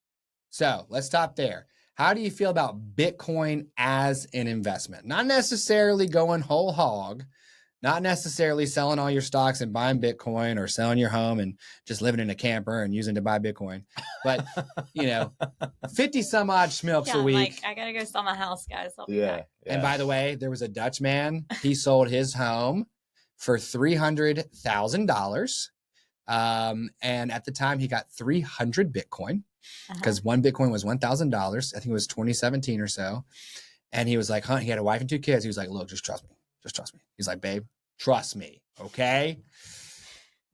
So let's stop there. How do you feel about Bitcoin as an investment? Not necessarily going whole hog, not necessarily selling all your stocks and buying Bitcoin or selling your home and just living in a camper and using to buy Bitcoin. But, 50 some odd schmilks a week. Like, I got to go sell my house, guys. I'll be back. And by the way, there was a Dutch man. He sold his home for $300,000. And at the time, he got 300 Bitcoin because one Bitcoin was $1,000. I think it was 2017 or so. And he was like, he had a wife and 2 kids. He was like, look, just trust me. Just trust me. He's like, babe, trust me. Okay.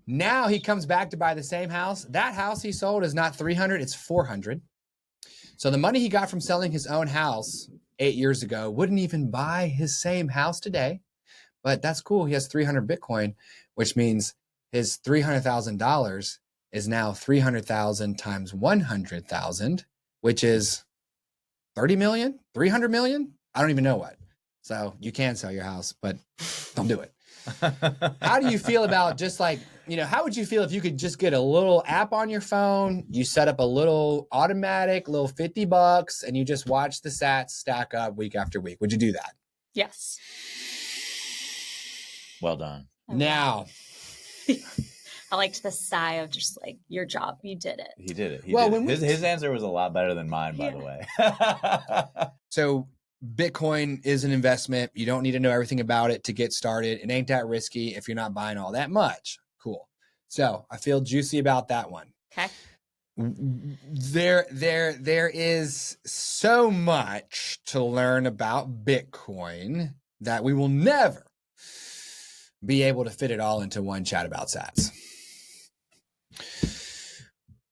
Now he comes back to buy the same house. That house he sold is not 300, it's 400. So the money he got from selling his own house 8 years ago wouldn't even buy his same house today. But that's cool. He has 300 Bitcoin, which means his $300,000 is now 300,000 times 100,000, which is 30 million, 300 million. I don't even know what. So you can sell your house, but don't do it. How do you feel about just like, how would you feel if you could just get a little app on your phone, you set up a little automatic, little $50, and you just watch the sats stack up week after week? Would you do that? Yes. Well done. Now. I liked the sigh of just like, your job, you did it. He did it. His answer was a lot better than mine, by the way. So Bitcoin is an investment. You don't need to know everything about it to get started. It ain't that risky if you're not buying all that much. Cool. So I feel juicy about that one. Okay. There is so much to learn about Bitcoin that we will never be able to fit it all into one chat about sats.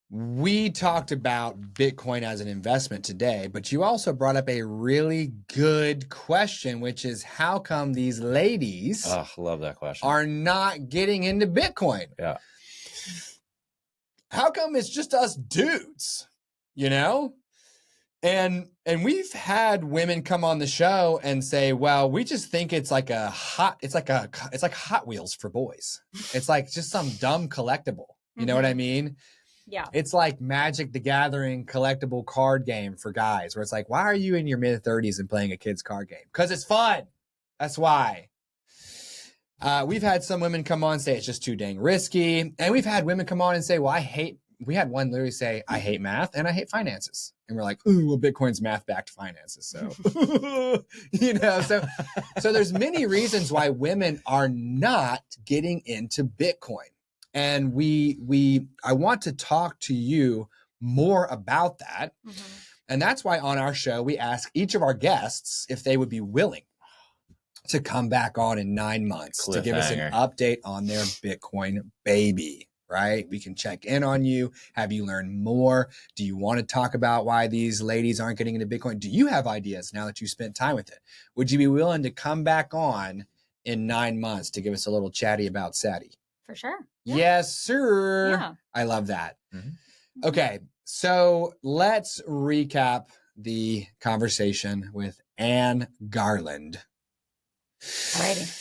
We talked about Bitcoin as an investment today, but you also brought up a really good question, which is how come these ladies love that question. are not getting into Bitcoin? Yeah. How come it's just us dudes, And we've had women come on the show and say, well, we just think it's like Hot Wheels for boys. It's like just some dumb collectible. You know what I mean? Yeah. It's like Magic the Gathering collectible card game for guys, where it's like, why are you in your mid-30s and playing a kid's card game? Because it's fun. That's why. We've had some women come on and say it's just too dang risky. And we've had women come on and say, well, we had one literally say, I hate math and I hate finances. And we're like, ooh, well, Bitcoin's math-backed finances. So, so there's many reasons why women are not getting into Bitcoin. And I want to talk to you more about that. Mm-hmm. And that's why on our show, we ask each of our guests if they would be willing to come back on in 9 months to give us an update on their Bitcoin baby, right? We can check in on you. Have you learned more? Do you want to talk about why these ladies aren't getting into Bitcoin? Do you have ideas now that you spent time with it? Would you be willing to come back on in 9 months to give us a little chatty about Sati? For sure. Yeah. Yes, sir. Yeah. I love that. Mm-hmm. Okay. So let's recap the conversation with Anne Garland. Alrighty.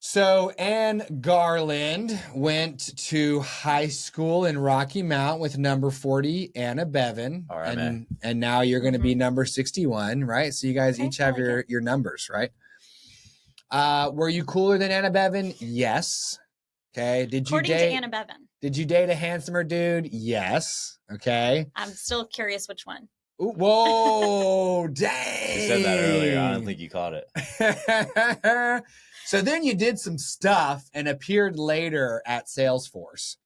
So Anne Garland went to high school in Rocky Mount with number 40, Anna Bevan. Right, and now you're going to be number 61, right? So you guys each have your numbers, right? Were you cooler than Anna Bevan? Yes. Okay. According to Anna Bevan. Did you date a handsomer dude? Yes. Okay. I'm still curious which one. Ooh, whoa, dang. You said that earlier. I don't think you caught it. So then you did some stuff and appeared later at Salesforce.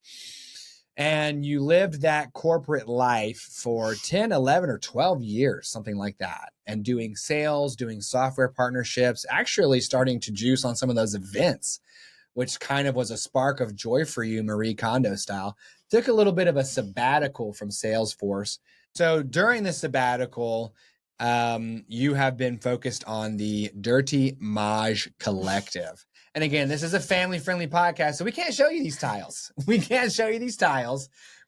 And you lived that corporate life for 10, 11, or 12 years, something like that. And doing sales, doing software partnerships, actually starting to juice on some of those events, which kind of was a spark of joy for you, Marie Kondo style. Took a little bit of a sabbatical from Salesforce. So during the sabbatical, you have been focused on the Dirty Mahj Collective. And again, this is a family-friendly podcast, so we can't show you these tiles.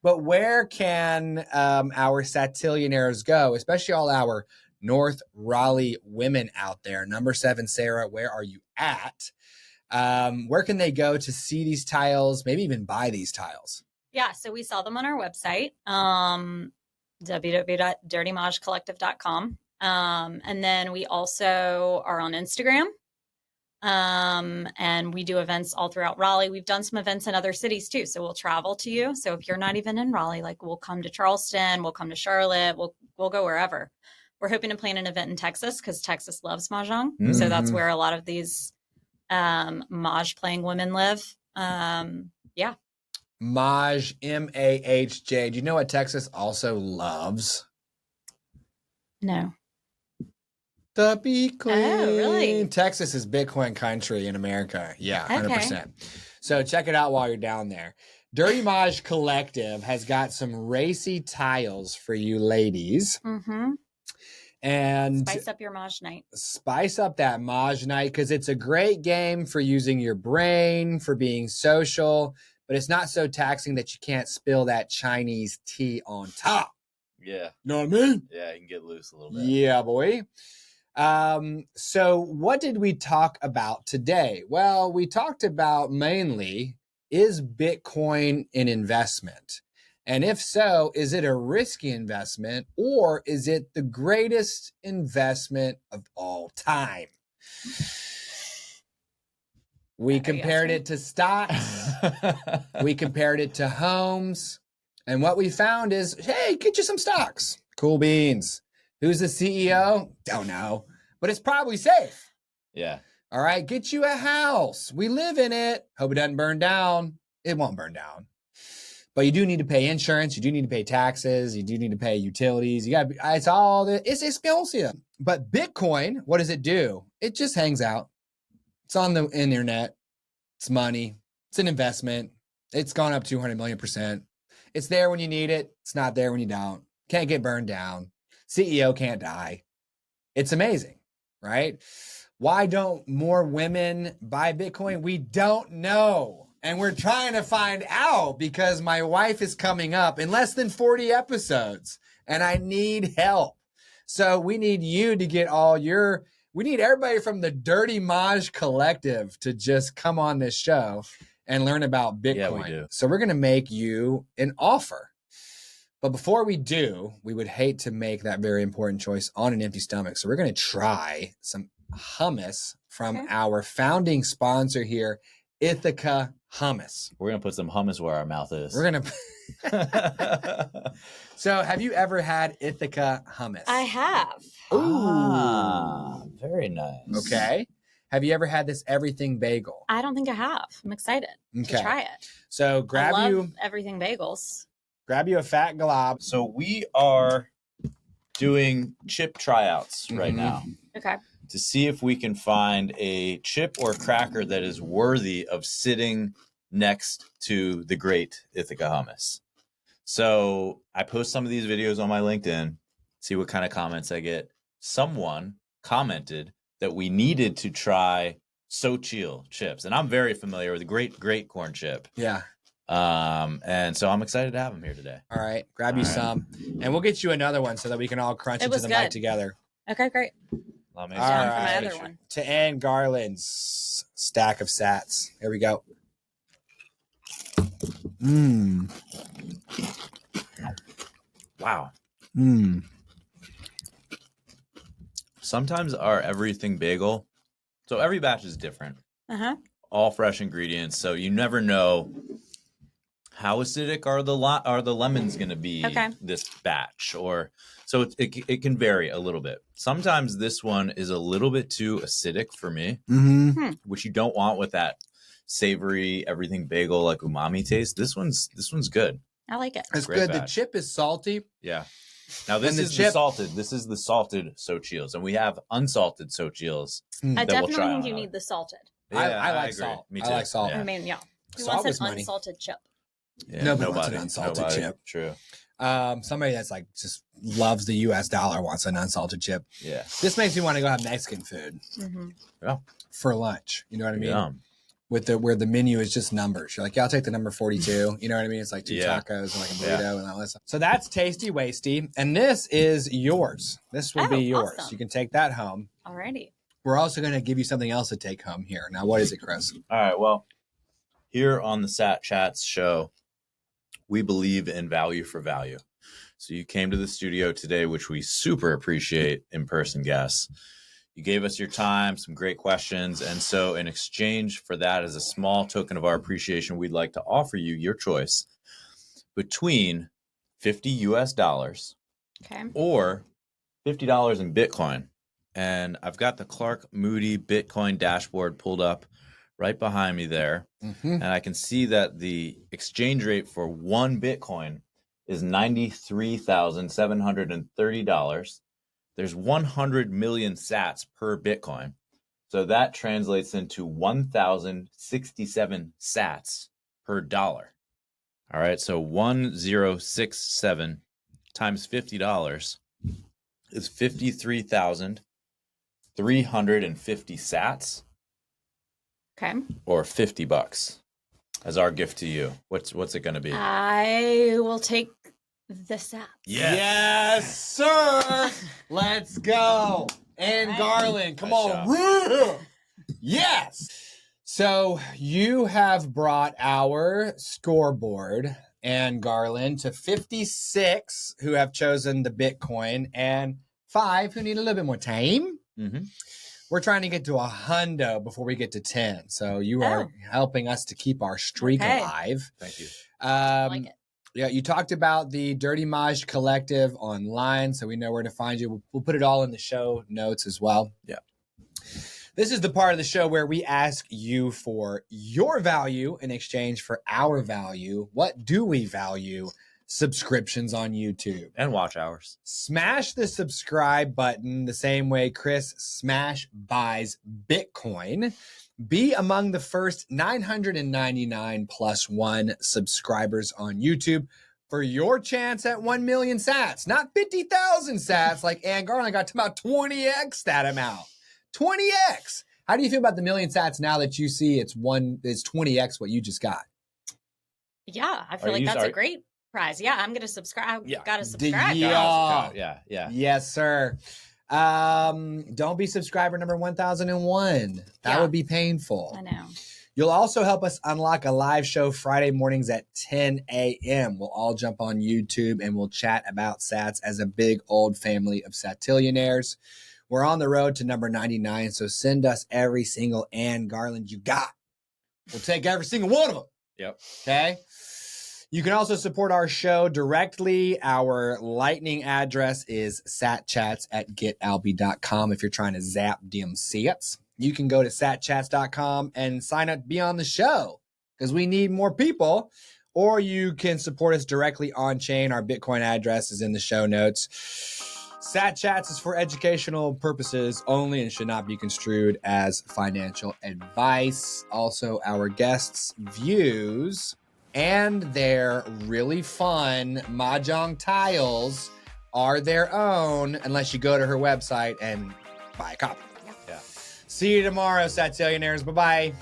But where can our satillionaires go, especially all our North Raleigh women out there? Number 7, Sarah, where are you at? Where can they go to see these tiles, maybe even buy these tiles? Yeah, so we sell them on our website, www.dirtymahjcollective.com. And then we also are on Instagram. And we do events all throughout Raleigh. We've done some events in other cities too. So we'll travel to you. So if you're not even in Raleigh, like we'll come to Charleston, we'll come to Charlotte, we'll go wherever. We're hoping to plan an event in Texas because Texas loves Mahjong. Mm-hmm. So that's where a lot of these Mahj playing women live. Yeah. Mahj, M-A-H-J. Do you know what Texas also loves? No. The Bitcoin. Oh, really? Texas is Bitcoin country in America. Yeah, 100%. So check it out while you're down there. Dirty Mahj Collective has got some racy tiles for you ladies. Mm-hmm. And spice up your Mahj night. Spice up that Mahj night because it's a great game for using your brain, for being social, but it's not so taxing that you can't spill that Chinese tea on top. Yeah. You know what I mean? Yeah, you can get loose a little bit. Yeah, boy. So what did we talk about today? Well, we talked about mainly, is Bitcoin an investment? And if so, is it a risky investment or is it the greatest investment of all time? We compared it to stocks. We compared it to homes. And what we found is, hey, get you some stocks. Cool beans. Who's the CEO? Don't know. But it's probably safe. Yeah. All right. Get you a house. We live in it. Hope it doesn't burn down. It won't burn down. But you do need to pay insurance. You do need to pay taxes. You do need to pay utilities. It's all it's expensive. But Bitcoin, what does it do? It just hangs out. It's on the internet. It's money. It's an investment. It's gone up 200 million%. It's there when you need it. It's not there when you don't. Can't get burned down. CEO can't die. It's amazing, right? Why don't more women buy Bitcoin? We don't know. And we're trying to find out because my wife is coming up in less than 40 episodes and I need help. So we need you to get we need everybody from the Dirty Mahj Collective to just come on this show and learn about Bitcoin. Yeah, we do. So we're going to make you an offer. But before we do, we would hate to make that very important choice on an empty stomach. So we're going to try some hummus from our founding sponsor here, Ithaca Hummus. We're going to put some hummus where our mouth is. We're going to. So have you ever had Ithaca Hummus? I have. Ooh. Very nice. Okay. Have you ever had this everything bagel? I don't think I have. I'm excited to try it. So I love everything bagels. Grab you a fat glob. So we are doing chip tryouts right now. Okay. To see if we can find a chip or cracker that is worthy of sitting next to the great Ithaca Hummus. So I post some of these videos on my LinkedIn, see what kind of comments I get. Someone commented that we needed to try Satoshi chips, and I'm very familiar with the great corn chip. Yeah. And so I'm excited to have them here today. All right, grab you some, and we'll get you another one so that we can all crunch into the mic together. Okay, great. All right. From my other one. To Anne Garland's stack of sats. Here we go. Wow. Mmm. Sometimes our everything bagel, so every batch is different. All fresh ingredients, so you never know how acidic are the lemons going to be this batch, or so it can vary a little bit. Sometimes this one is a little bit too acidic for me, which you don't want with that savory everything bagel like umami taste. This one's good. I like it. It's good. Batch. The chip is salty. Yeah. Now this is the salted. This is the salted Sochiels, and we have unsalted Sochiels. I definitely think you need the salted. Yeah, I like salt. Me too. I like salt. Yeah. I mean, Who salt wants an unsalted chip? Yeah, nobody wants an unsalted chip. True. Somebody that's like just loves the U.S. dollar wants an unsalted chip. Yeah. This makes me want to go have Mexican food. Yeah. For lunch. You know what I mean? Yeah. Where the menu is just numbers. You're like, yeah, I'll take the number 42. You know what I mean? It's like 2 tacos and like a burrito and all that stuff. So that's Tasty Wasty. And this is yours. This will be yours. Awesome. You can take that home. Alrighty. We're also going to give you something else to take home here. Now, what is it, Chris? All right. Well, here on the Sat Chats show, we believe in value for value. So you came to the studio today, which we super appreciate, in-person guests. You gave us your time, some great questions. And so in exchange for that, as a small token of our appreciation, we'd like to offer you your choice between $50 US or $50 in Bitcoin. And I've got the Clark Moody Bitcoin dashboard pulled up right behind me there. And I can see that the exchange rate for one Bitcoin is $93,730. There's 100 million sats per Bitcoin. So that translates into 1,067 sats per dollar. All right. So 1067 times $50 is 53,350 sats. Okay. Or $50 as our gift to you. What's it going to be? I will take the sats. Yes, sir. Let's go. Anne Garland, come on. Yes. So you have brought our scoreboard, Anne Garland, to 56 who have chosen the Bitcoin and 5 who need a little bit more time. We're trying to get to 100 before we get to 10. So you are helping us to keep our streak alive. Thank you. I like it. Yeah, you talked about the Dirty Mahj Collective online, so we know where to find you. We'll put it all in the show notes as well. Yeah. This is the part of the show where we ask you for your value in exchange for our value. What do we value? Subscriptions on YouTube. And watch hours. Smash the subscribe button the same way Chris buys Bitcoin. Be among the first 999 plus one subscribers on YouTube for your chance at 1 million sats, not 50,000 sats like Anne Garland got to about 20x that amount. 20x. How do you feel about the million sats now that you see it's 20x what you just got? Yeah, I feel like that's a great prize. Yeah, I'm going to subscribe. Yeah. Got to subscribe. Yeah. Yes, sir. Don't be subscriber number 1001. That would be painful. I know. You'll also help us unlock a live show Friday mornings at 10 a.m. We'll all jump on YouTube and we'll chat about sats as a big old family of satillionaires. We're on the road to number 99, so send us every single Anne Garland you got. We'll take every single one of them. Yep. Okay? You can also support our show directly. Our lightning address is satchats@getalby.com if you're trying to zap them sats. You can go to satchats.com and sign up to be on the show because we need more people. Or you can support us directly on chain. Our Bitcoin address is in the show notes. SatChats is for educational purposes only and should not be construed as financial advice. Also, our guests' views and their really fun Mahjong tiles are their own unless you go to her website and buy a copy. Yeah. See you tomorrow, Satillionaires. Bye-bye.